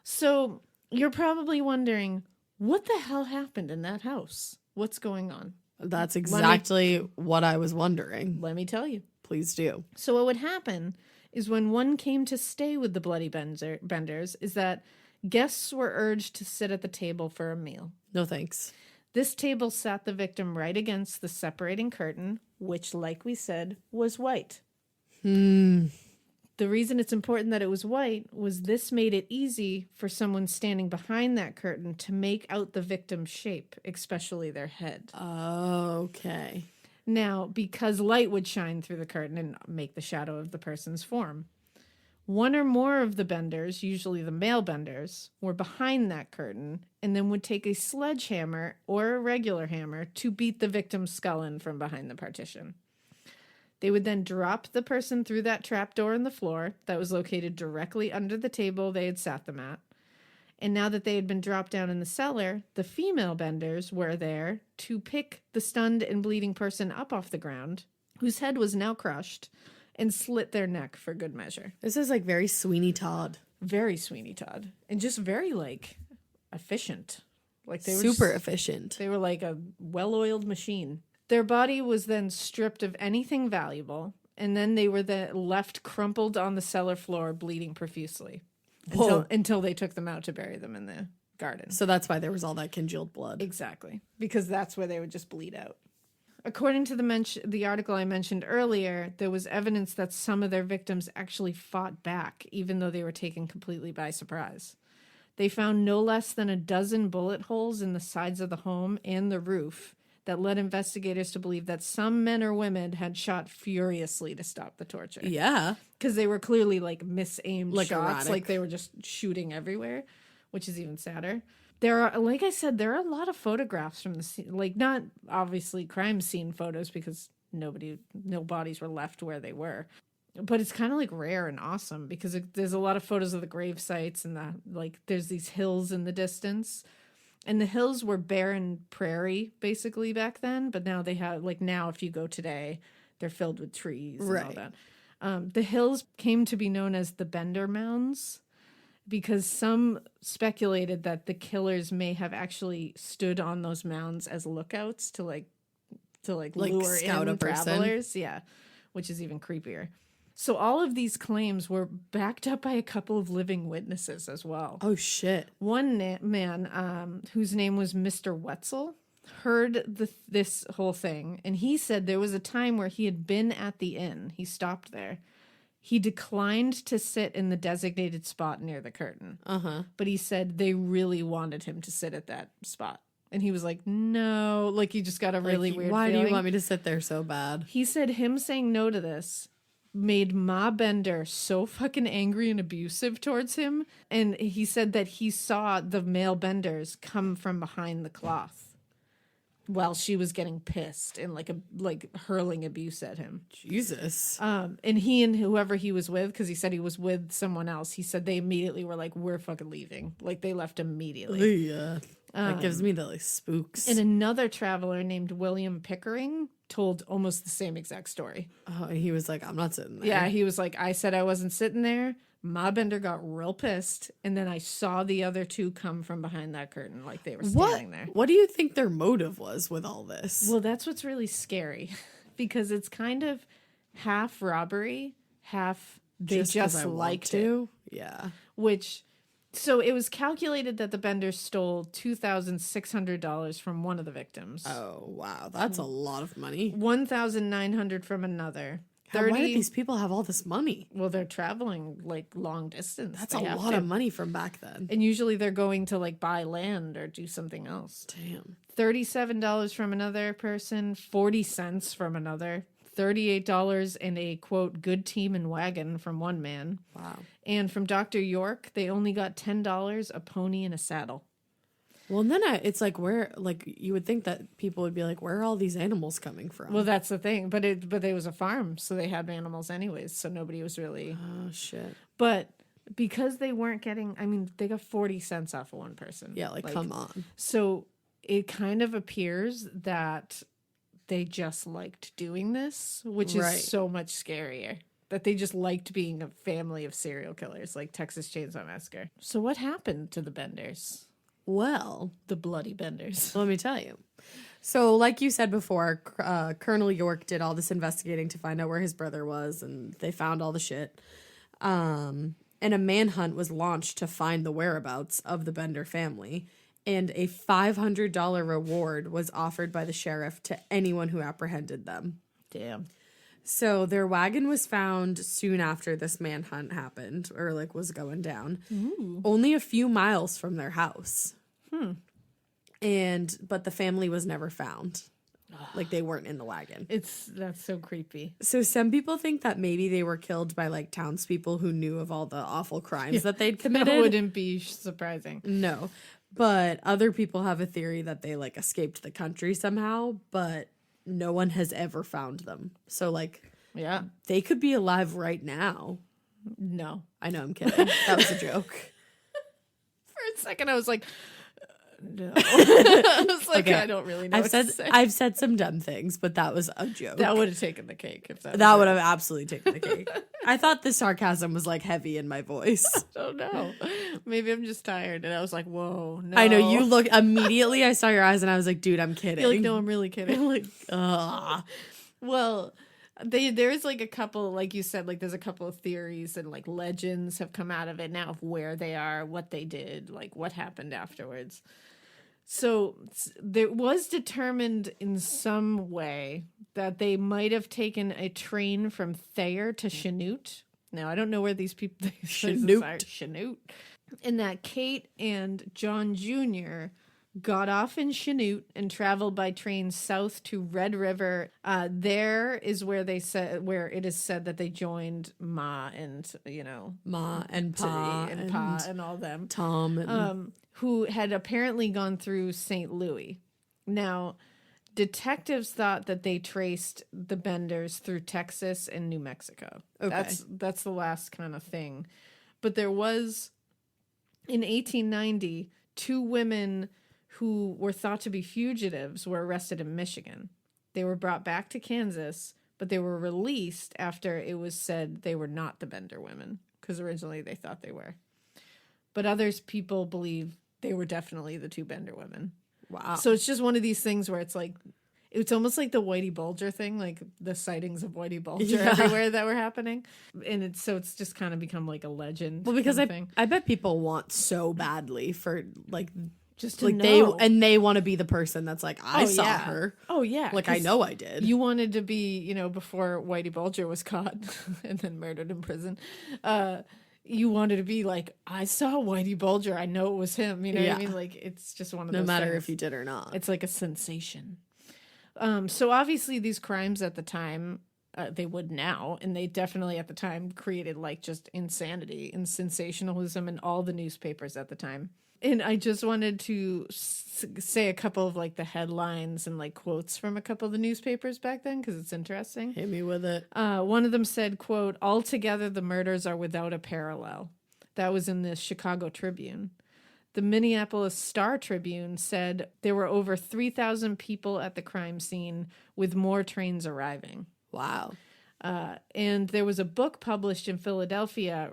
So you're probably wondering, what the hell happened in that house? What's going on? That's exactly what I was wondering. Let me tell you. Please do. So what would happen is when one came to stay with the Bloody Benders is that guests were urged to sit at the table for a meal. No thanks. This table sat the victim right against the separating curtain, which, like we said, was white. The reason it's important that it was white was this made it easy for someone standing behind that curtain to make out the victim's shape, especially their head. Okay. Now, because light would shine through the curtain and make the shadow of the person's form, one or more of the Benders, usually the male Benders, were behind that curtain and then would take a sledgehammer or a regular hammer to beat the victim's skull in from behind the partition. They would then drop the person through that trapdoor in the floor that was located directly under the table they had sat them at. And now that they had been dropped down in the cellar, the female Benders were there to pick the stunned and bleeding person up off the ground, whose head was now crushed, and slit their neck for good measure. This is like very Sweeney Todd. Very Sweeney Todd. And just very, like, efficient. Like they were super efficient. They were like a well-oiled machine. Their body was then stripped of anything valuable, and then they were then left crumpled on the cellar floor, bleeding profusely. Until they took them out to bury them in the garden. So that's why there was all that congealed blood. Exactly. Because that's where they would just bleed out. According to the article I mentioned earlier, there was evidence that some of their victims actually fought back, even though they were taken completely by surprise. They found no less than a dozen bullet holes in the sides of the home and the roof that led investigators to believe that some men or women had shot furiously to stop the torture. Yeah. Because they were clearly like misaimed like shots. erratic. Like they were just shooting everywhere, which is even sadder. There are, like I said, there are a lot of photographs from the scene. Like not obviously crime scene photos because no bodies were left where they were. But it's kind of like rare and awesome because there's a lot of photos of the grave sites and there's these hills in the distance. And the hills were barren prairie, basically, back then. But now they have, now if you go today, they're filled with trees and all that. The hills came to be known as the Bender Mounds because some speculated that the killers may have actually stood on those mounds as lookouts to lure scout in a person. travelers. Yeah, which is even creepier. So all of these claims were backed up by a couple of living witnesses as well. Oh, shit. One man, whose name was Mr. Wetzel, heard this whole thing, and he said there was a time where he had been at the inn. He stopped there. He declined to sit in the designated spot near the curtain. But he said they really wanted him to sit at that spot. And he was like, no. Like, he just got a really weird Why feeling. do you want me to sit there so bad? He said him saying no to this made Ma Bender so fucking angry and abusive towards him. And he said that he saw the male Benders come from behind the cloth while she was getting pissed and like hurling abuse at him. Jesus. And he and whoever he was with, because he said he was with someone else, he said they immediately were like, we're fucking leaving. Like, they left immediately. Yeah. That gives me the like spooks. And another traveler named William Pickering told almost the same exact story. Oh, he was like, I'm not sitting there. Yeah, he was like, I said I wasn't sitting there. Ma Bender got real pissed, and then I saw the other two come from behind that curtain like they were standing there. What do you think their motive was with all this? Well, that's what's really scary, because it's kind of half robbery, half they 'cause I just want liked to? it. Yeah. So it was calculated that the Benders stole $2,600 from one of the victims. Oh, wow. That's a lot of money. $1,900 from another. Why do these people have all this money? Well, they're traveling like long distance. That's They a have lot to. of money from back then. And usually they're going to like buy land or do something else. Damn. $37 from another person, 40 cents from another, $38 and a quote good team and wagon from one man. Wow. And from Dr. York, they only got $10, a pony, and a saddle. Well, and then it's like, where, like, you would think that people would be like, where are all these animals coming from? Well, that's the thing. But it was a farm, so they had animals anyways. So nobody was really. Oh, shit. But because they weren't getting, I mean, they got 40 cents off of one person. Yeah, like come on. So it kind of appears that they just liked doing this, which is so much scarier. That they just liked being a family of serial killers, like Texas Chainsaw Massacre. So what happened to the Benders? Well, The bloody Benders. let me tell you. So, like you said before, Colonel York did all this investigating to find out where his brother was, and they found all the shit. And a manhunt was launched to find the whereabouts of the Bender family, and a $500 reward was offered by the sheriff to anyone who apprehended them. Damn. So their wagon was found soon after this manhunt happened, or like was going down, only a few miles from their house. But the family was never found. Like they weren't in the wagon. That's so creepy. So some people think that maybe they were killed by like townspeople who knew of all the awful crimes that they'd committed. That wouldn't be surprising. No. But other people have a theory that they like escaped the country somehow, but no one has ever found them. So like, Yeah. they could be alive right now. No. I know, I'm kidding. That was a joke. For a second, I was like, no. I was like, Okay. I don't really know what to say. I've said some dumb things, but that was a joke. That would have taken the cake. If that That was would it. have absolutely taken the cake. I thought the sarcasm was like heavy in my voice. Oh no. Maybe I'm just tired. And I was like, whoa, no. I know, you look immediately. I saw your eyes and I was like, dude, I'm kidding. You're like, no, I'm really kidding. I'm like, ugh. Well, there's like a couple, like you said, like there's a couple of theories and like legends have come out of it now of where they are, what they did, like what happened afterwards. So there was determined in some way that they might have taken a train from Thayer to Chanute. Now, I don't know where these people Chanute. are. Chanute. And that Kate and John Jr. got off in Chanute and traveled by train south to Red River. There is where it is said that they joined Ma and, Ma and Pa and Pa and all them. Tom and Who had apparently gone through St. Louis. Now, detectives thought that they traced the Benders through Texas and New Mexico. Okay. That's the last kind of thing. But there was, in 1890, 2 women who were thought to be fugitives were arrested in Michigan. They were brought back to Kansas, but they were released after it was said they were not the Bender women, because originally they thought they were. But people believe they were definitely the 2 Bender women. wow. So it's just one of these things where it's like, It's almost like the Whitey Bulger thing, like the sightings of Whitey Bulger Yeah. everywhere that were happening. And it's just kind of become like a legend. Well, because kind of thing. I bet people want so badly for like Just to like know. they want to be the person that's like, I saw yeah. her. Oh, yeah. Like, I 'cause know I did. You wanted to be, before Whitey Bulger was caught and then murdered in prison. You wanted to be like, I saw Whitey Bulger. I know it was him. You know what I mean? Like, it's just one of No those matter things. if you did or not. It's like a sensation. So obviously these crimes at the time, they would now, and they definitely at the time created like just insanity and sensationalism in all the newspapers at the time. And I just wanted to say a couple of like the headlines and like quotes from a couple of the newspapers back then because it's interesting. Hit me with it. One of them said, quote, "Altogether the murders are without a parallel." That was in the Chicago Tribune. The Minneapolis Star-Tribune said there were over 3,000 people at the crime scene with more trains arriving. Wow. And there was a book published in Philadelphia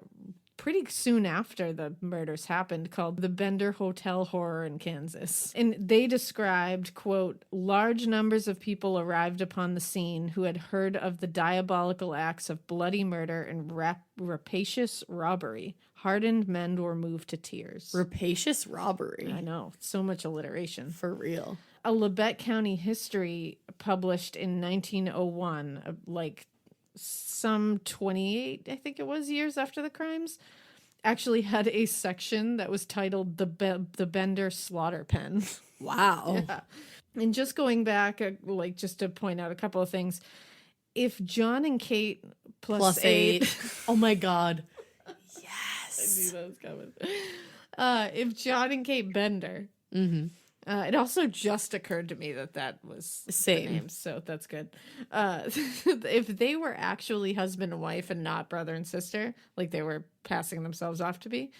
pretty soon after the murders happened called The Bender Hotel Horror in Kansas. And they described, quote, "Large numbers of people arrived upon the scene who had heard of the diabolical acts of bloody murder and rapacious robbery. Hardened men were moved to tears." Rapacious robbery. I know, so much alliteration. For real. A Labette County history published in 1901, like some 28, I think it was, years after the crimes, actually had a section that was titled the Bender Slaughter Pen. Wow. Yeah. And just going back, like just to point out a couple of things, if John and Kate plus 8 Oh my God. I Yes. knew that was coming. If John and Kate Bender. Mm-hmm. It also just occurred to me that was Same. the names, so that's good. If they were actually husband and wife and not brother and sister, like they were passing themselves off to be,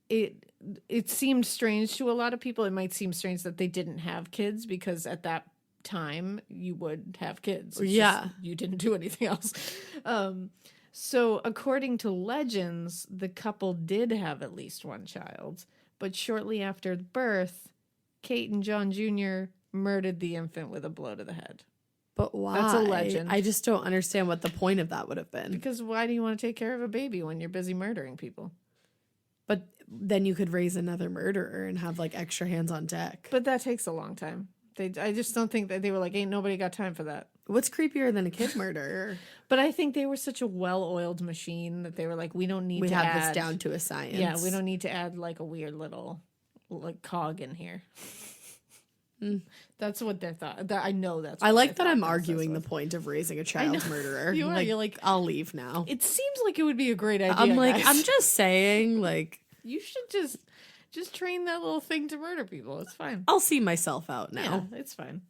it seemed strange to a lot of people. It might seem strange that they didn't have kids because at that time you would have kids. It's Yeah. just you didn't do anything else. So according to legends, the couple did have at least one child, but shortly after birth, Kate and John Jr. murdered the infant with a blow to the head. But why? That's a legend. I just don't understand what the point of that would have been. Because why do you want to take care of a baby when you're busy murdering people? But then you could raise another murderer and have like extra hands on deck. But that takes a long time. I just don't think that they were like, ain't nobody got time for that. What's creepier than a kid murderer? But I think they were such a well-oiled machine that they were like, we don't need We to have add, this down to a science. Yeah, we don't need to add like a weird little like cog in here. That's what they thought. I know that's what I like their that I'm thought process arguing was. the point of raising a child murderer. You are. Like, You're like, I'll leave now. it seems like it would be a great idea. I'm like, guys. I'm just saying, like, You should just train that little thing to murder people. It's fine. I'll see myself out now. Yeah, it's fine.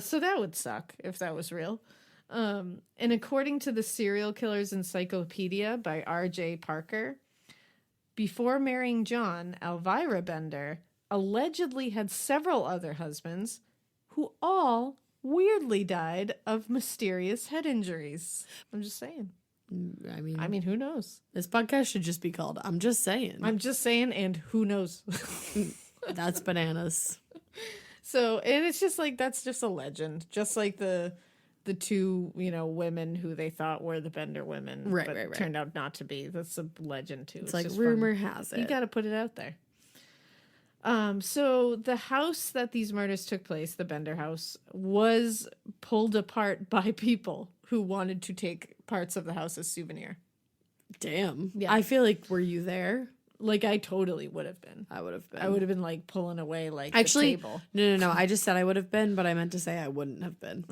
So that would suck if that was real. And according to the Serial Killers Encyclopedia by R.J. Parker, before marrying John, Elvira Bender allegedly had several other husbands who all weirdly died of mysterious head injuries. I'm just saying. I mean, who knows? This podcast should just be called I'm Just Saying. I'm just saying, and who knows? That's bananas. So, and it's just like, that's just a legend. Just like the two, women who they thought were the Bender women. Right, but right. turned out not to be. That's a legend too. It's like just rumor fun. has it. You got to put it out there. So the house that these murders took place, the Bender house, was pulled apart by people who wanted to take parts of the house as souvenir. Damn. Yeah. I feel like, were you there? Like, I totally would have been. I would have been. I would have been like pulling away like Actually, the table. no. I just said I would have been, but I meant to say I wouldn't have been.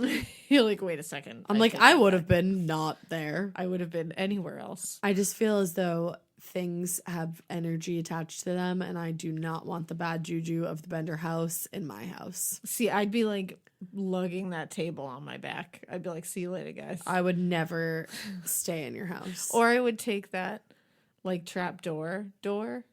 You're like, wait a second. I'm like, take I that would back. have been not there. I would have been anywhere else. I just feel as though things have energy attached to them, and I do not want the bad juju of the Bender house in my house. See, I'd be like lugging that table on my back. I'd be like, see you later, guys. I would never stay in your house. Or I would take that like trap door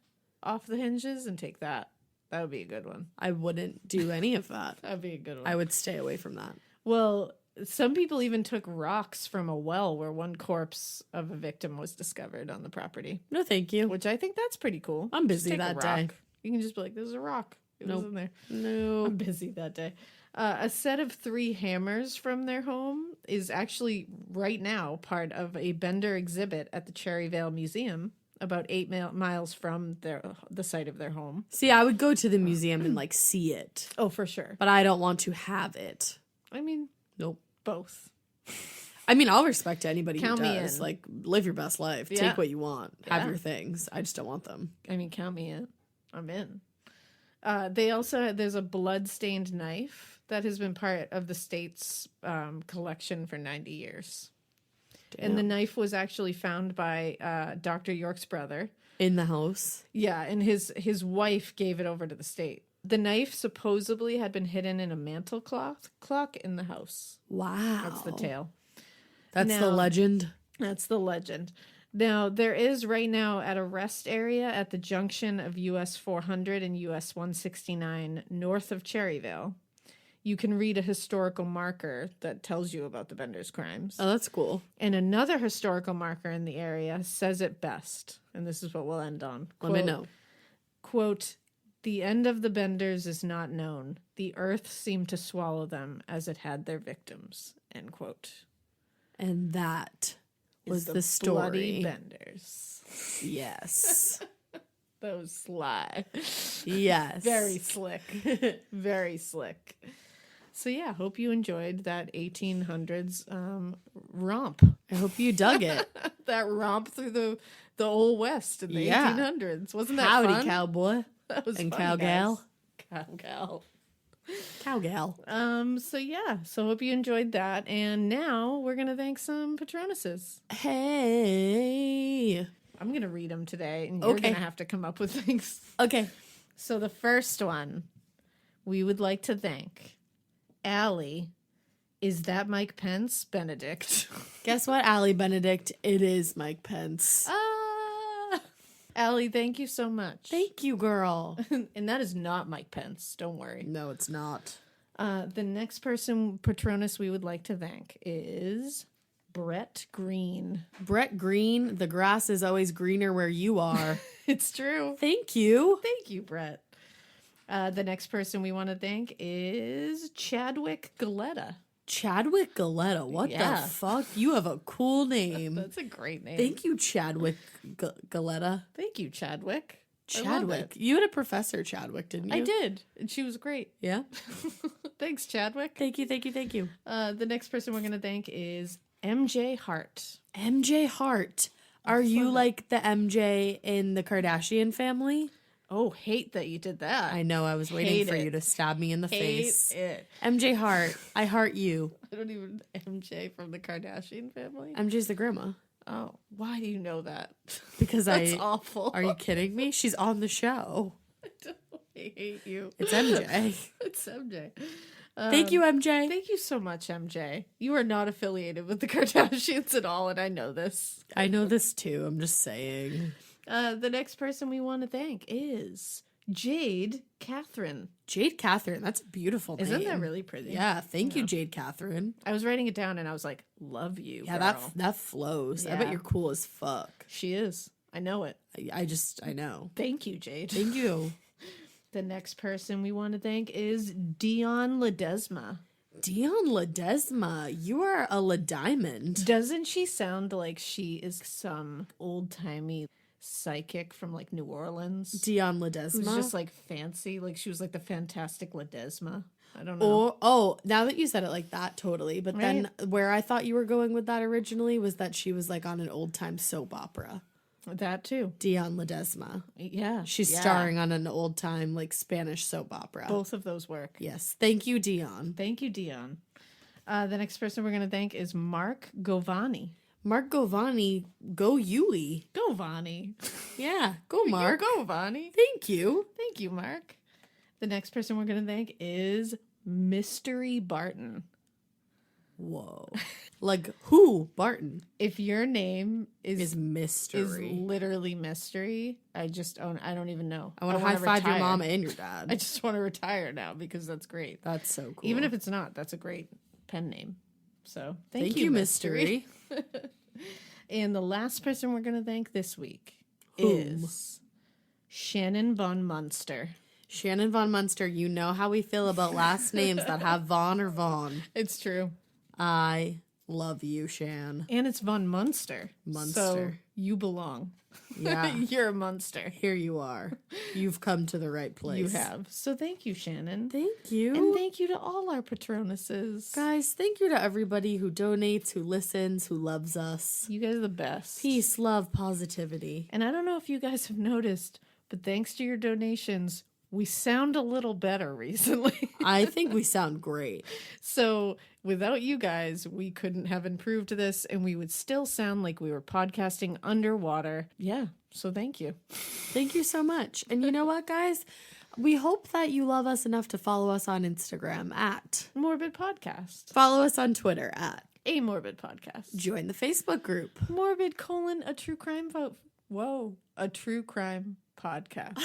off the hinges and take that. That would be a good one. I wouldn't do any of that. That'd be a good one. I would stay away from that. Well, some people even took rocks from a well where one corpse of a victim was discovered on the property, No, thank you. which I think that's pretty cool. I'm Just busy take a that day. rock. You can just be like, there's a rock. It was Nope. in there. No. I'm busy that day. A set of 3 hammers from their home is actually right now part of a Bender exhibit at the Cherryvale Museum, about 8 miles from the site of their home. See, I would go to the museum and like see it, Oh, for sure. but I don't want to have it. I mean, Nope. both. I mean, I'll respect anybody Count who me does. in. Like, live your best life. Yeah. Take what you want. Have Yeah. your things. I just don't want them. I mean, count me in. I'm in. There's a blood-stained knife that has been part of the state's collection for 90 years. And the knife was actually found by Dr. York's brother. In the house. Yeah, and his wife gave it over to the state. The knife supposedly had been hidden in a mantel clock in the house. Wow. That's the tale. That's the Now- legend. That's the legend. Now, there is right now at a rest area at the junction of US 400 and US 169 north of Cherryvale. You can read a historical marker that tells you about the Bender's crimes. Oh, that's cool. And another historical marker in the area says it best. And this is what we'll end on. Let me know. Quote, "The end of the Benders is not known. The earth seemed to swallow them as it had their victims." End quote. And that was Is the story. Bloody Benders. Yes. Those sly. Yes. Very slick. Very slick. So yeah, hope you enjoyed that 1800s romp. I hope you dug it. That romp through the old West in the Yeah. 1800s. Wasn't that Howdy, fun? cowboy. That was And fun, cowgal. guys. Cowgal. Cowgal. So yeah, so hope you enjoyed that. And now we're gonna thank some Patronuses. Hey. I'm gonna read them today, and you're Okay. gonna have to come up with things. Okay. So the first one, we would like to thank Allie. Is that Mike Pence, Benedict? Guess what, Allie Benedict? It is Mike Pence. Allie, thank you so much. Thank you, girl. And that is not Mike Pence. Don't worry. No, it's not. The next person, Patronus, we would like to thank is Brett Green. Brett Green, the grass is always greener where you are. It's true. Thank you. Thank you, Brett. The next person we want to thank is Chadwick Galetta. Chadwick Galetta. What Yeah. the fuck? You have a cool name. That's a great name. Thank you, Chadwick Galetta. Thank you, Chadwick. I love Chadwick. it. You had a professor, Chadwick, didn't you? I did, and she was great. Yeah. Thanks, Chadwick. Thank you. Thank you. Thank you. The next person we're going to thank is MJ Hart. MJ Hart. Are you like the MJ in the Kardashian family? Oh, hate that you did that. I know. I was waiting Hate for it. you to stab me in the hate face. it. MJ Hart. I heart you. I don't even MJ from the Kardashian family. MJ's the grandma. Oh, why do you know that? Because That's awful. Are you kidding me? She's on the show. I hate you. It's MJ. It's MJ. Thank you, MJ. Thank you so much, MJ. You are not affiliated with the Kardashians at all, and I know this. I know this too. I'm just saying. The next person we want to thank is Jade Catherine. Jade Catherine. That's a beautiful name. Isn't that really pretty? Yeah. Thank you, Jade Catherine. I was writing it down and I was like, love you. Yeah, girl. that flows. I bet Yeah. you're cool as fuck. She is. I know it. I know. Thank you, Jade. Thank you. The next person we want to thank is Dion Ledesma. Dion Ledesma, you are a Lediamond. Doesn't she sound like she is some old-timey psychic from like New Orleans? Dion Ledesma. Who's just like fancy. Like she was like the fantastic Ledesma. I don't know. Oh, now that you said it like that, totally. But then where I thought you were going with that originally was that she was like on an old time soap opera. That too. Dion Ledesma. Yeah. She's yeah. starring on an old time like Spanish soap opera. Both of those work. Yes. Thank you, Dion. Thank you, Dion. The next person we're going to thank is Mark Govani. Mark Govani, go Yui. Govani. Yeah, go Mark. Go Govani. Thank you. Thank you, Mark. The next person we're going to thank is Mystery Barton. Whoa. Like who? Barton. If your name Is mystery. is literally mystery, I don't even know. I want to wanna high five your retire. mom and your dad. I just want to retire now because that's great. That's so cool. Even if it's not, that's a great pen name. So Thank you, mystery. And the last person we're going to thank this week Whom? is Shannon Von Munster. Shannon Von Munster, you know how we feel about last names that have Von or Vaughn. It's true. I love you, Shan. And it's Von Munster. Munster. So you belong. Yeah. You're a Munster. Here you are. You've come to the right place. You have. So thank you, Shannon. Thank you. And thank you to all our Patronuses. Guys, thank you to everybody who donates, who listens, who loves us. You guys are the best. Peace, love, positivity. And I don't know if you guys have noticed, but thanks to your donations, we sound a little better recently. I think we sound great. So without you guys, we couldn't have improved this, and we would still sound like we were podcasting underwater. Yeah, so thank you. Thank you so much. And you know what, guys? We hope that you love us enough to follow us on Instagram at Morbid Podcast. Follow us on Twitter at A Morbid Podcast. Join the Facebook group. Morbid : a true crime vote. Whoa, a true crime podcast.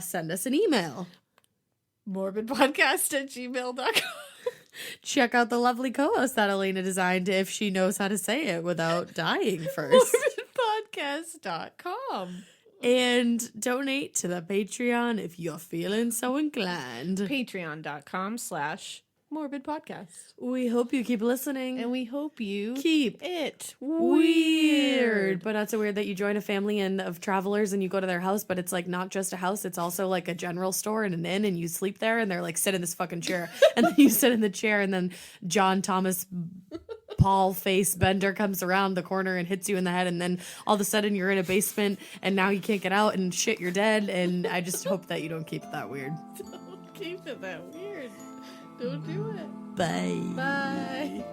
Send us an email. morbidpodcast@gmail.com. Check out the lovely co-host that Alaina designed if she knows how to say it without dying first. morbidpodcast.com. And donate to the Patreon if you're feeling so inclined. Patreon.com/Morbid Podcast. We hope you keep listening. And we hope you keep it weird. But not so weird that you join a family of travelers and you go to their house, but it's like not just a house, it's also like a general store and an inn, and you sleep there and they're like, sit in this fucking chair. And then you sit in the chair, and then John Thomas Paul face bender comes around the corner and hits you in the head, and then all of a sudden you're in a basement and now you can't get out, and shit, you're dead. And I just hope that you don't keep it that weird. Don't keep it that weird. Don't do it. Bye. Bye.